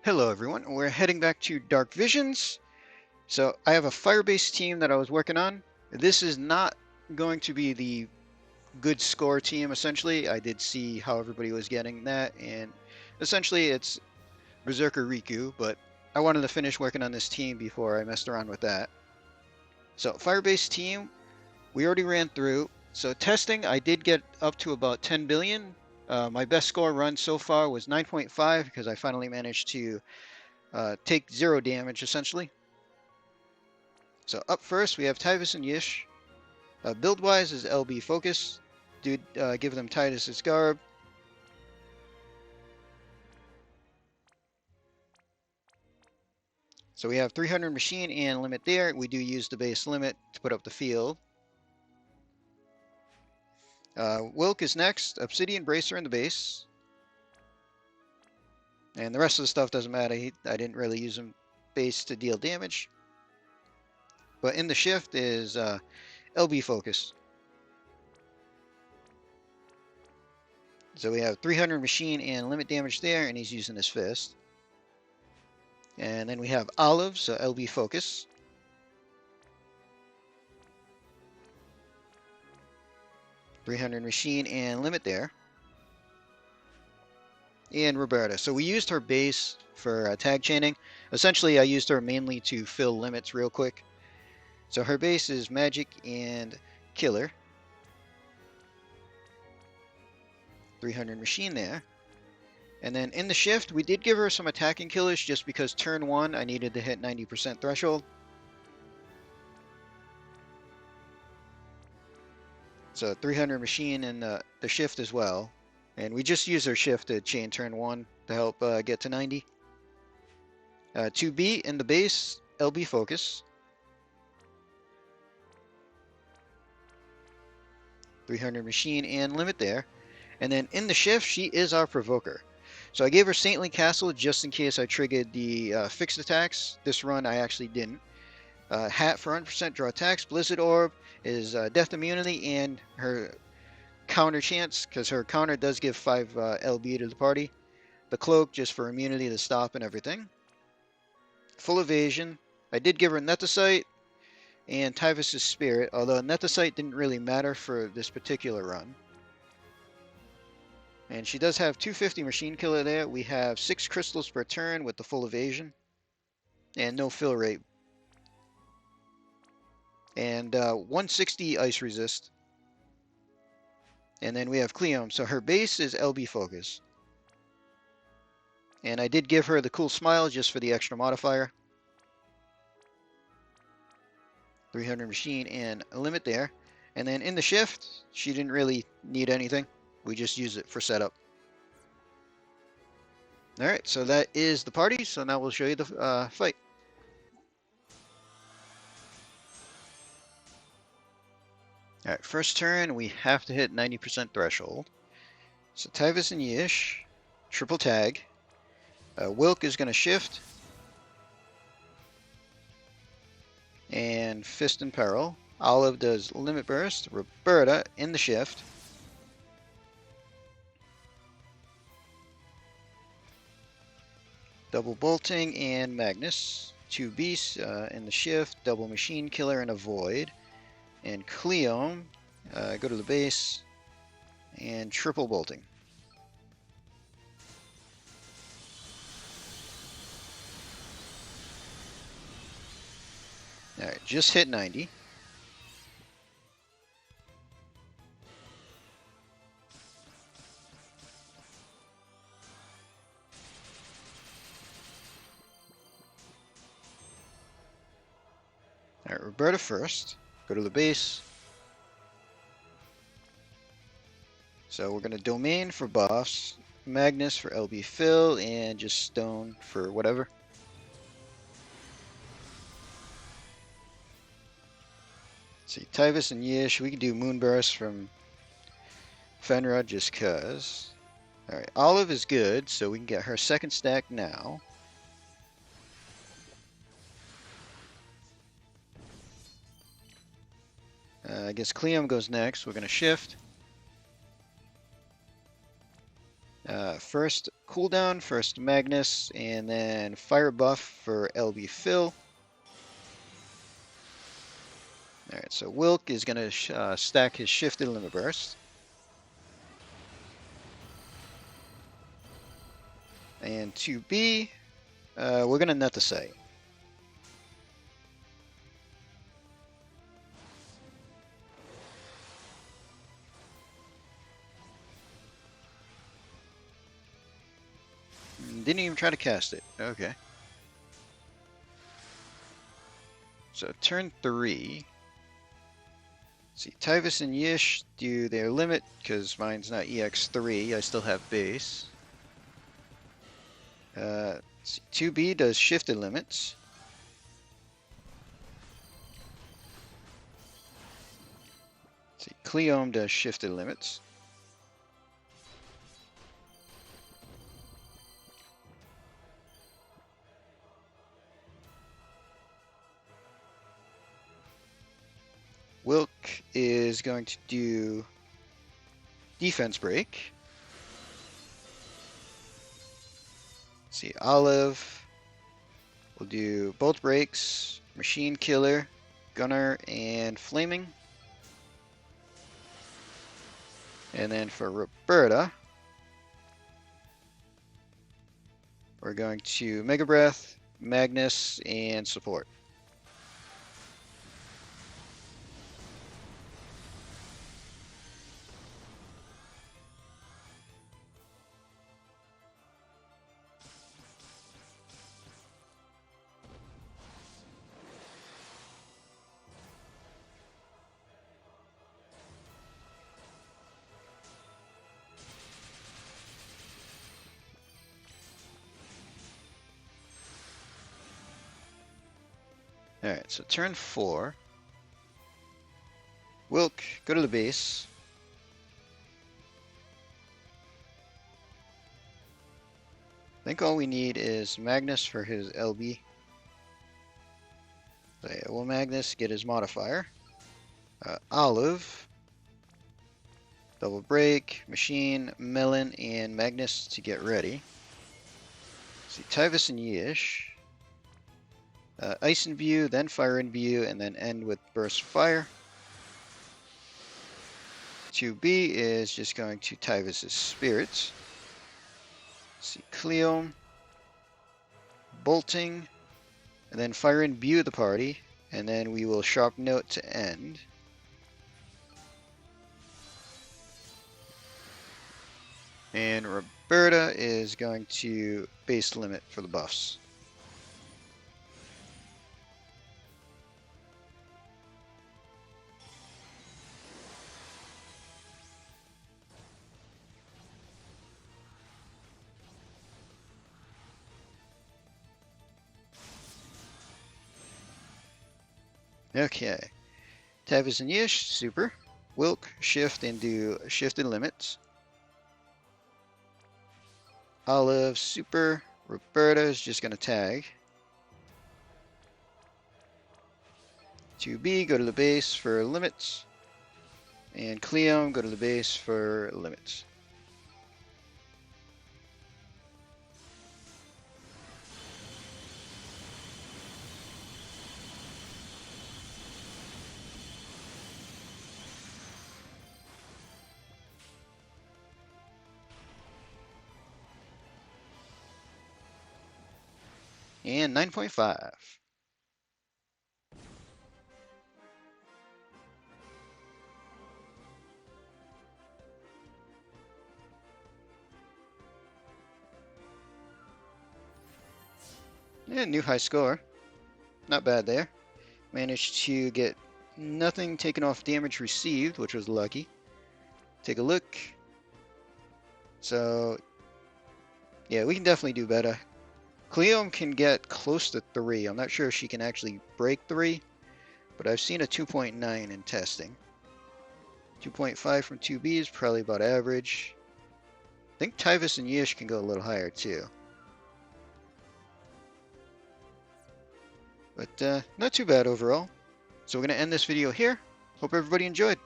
Hello everyone, we're heading back to Dark Visions. So I have a fire-based team that I was working on. This is not going to be the good score team essentially. I did see how everybody was getting that, and essentially it's Berserker Riku, but I wanted to finish working on this team before I messed around with that. So fire-based team, we already ran through. So testing, I did get up to about 10 billion. My best score run so far was 9.5 because I finally managed to take 0 damage essentially. So up first, we have Tyvus and Yish. Build-wise is LB Focus. Dude, give them Titus's Garb. So we have 300 machine and limit there. We do use the base limit to put up the field. Wilk is next. Obsidian Bracer in the base. And the rest of the stuff doesn't matter. I didn't really use him base to deal damage. But in the shift is LB Focus. So we have 300 machine and limit damage there, and he's using his fist. And then we have Olive, so LB Focus. .300 machine and limit there. And Roberta. So we used her base for tag chaining. Essentially, I used her mainly to fill limits real quick. So her base is magic and killer. 300 machine there. And then in the shift, we did give her some attacking killers just because turn 1 I needed to hit 90% threshold. So 300 machine in the shift as well. And we just use her shift to chain turn 1 to help get to 90. 2B in the base, LB Focus. 300 machine and limit there. And then in the shift, she is our provoker. So I gave her Saintly Castle just in case I triggered the fixed attacks. This run I actually didn't. Hat for 100% draw attacks. Blizzard Orb is death immunity and her counter chance, because her counter does give 5 LB to the party. The cloak just for immunity to stop and everything. Full evasion. I did give her Nethicite and Tyvus' Spirit, although Nethicite didn't really matter for this particular run. And she does have 250 machine killer there. We have 6 crystals per turn with the full evasion. And no fill rate. And 160 ice resist. And then we have Cleom. So her base is LB Focus. And I did give her the cool smile just for the extra modifier. 300 machine and a limit there. And then in the shift, she didn't really need anything. We just use it for setup. Alright, so that is the party. So now we'll show you the fight. Alright, first turn, we have to hit 90% threshold. So Tyvus and Yish, triple tag. Wilk is going to shift. And Fist in Peril. Olive does Limit Burst. Roberta in the shift. Double Bolting and Magnus. 2 Beasts in the shift. Double Machine Killer and a Void. And Cleom, go to the base. And triple Bolting. Alright, just hit 90. Alright, Roberta first. Go to the base. So we're going to Domain for buffs, Magnus for LB fill, and just Stone for whatever. See, Tyvus and Yish, we can do Moonburst from Fenra just cuz. Alright, Olive is good, so we can get her second stack now. I guess Cleom goes next. We're going to shift. First cooldown, first Magnus, and then fire buff for LB Phil. Alright, so Wilk is going to stack his shifted limit burst. And 2B, we're going to net the site. Didn't even try to cast it. Okay. So turn 3. Let's see, Tyvis and Yish do their limit because mine's not EX3. I still have base. 2B does shifted limits. Let's see, Cleome does shifted limits. Wilk is going to do defense break. Let's see, Olive will do both breaks, machine killer, gunner, and flaming. And then for Roberta, we're going to Mega Breath, Magnus, and support. Alright, so turn 4. Wilk, go to the base. I think all we need is Magnus for his LB. So yeah, will Magnus get his modifier? Olive, double break, machine, melon, and Magnus to get ready. See, Tyvis and Yish. Ice in view, then fire in view, and then end with burst fire. 2B is just going to Tyvis' spirits. See, Cleome, bolting, and then fire in view of the party, and then we will sharp note to end. And Roberta is going to base limit for the buffs. Okay. Tyvis and Yish, super. Wilk, shift and do shifted limits. Olive, super. Roberta is just going to tag. 2B, go to the base for limits. And Cleome, go to the base for limits. And 9.5. Yeah, new high score. Not bad there. Managed to get nothing taken off damage received, which was lucky. Take a look. So, yeah, we can definitely do better. Cleome can get close to 3. I'm not sure if she can actually break 3, but I've seen a 2.9 in testing. 2.5 from 2B is probably about average. I think Tyvis and Yish can go a little higher too. But not too bad overall. So we're going to end this video here. Hope everybody enjoyed.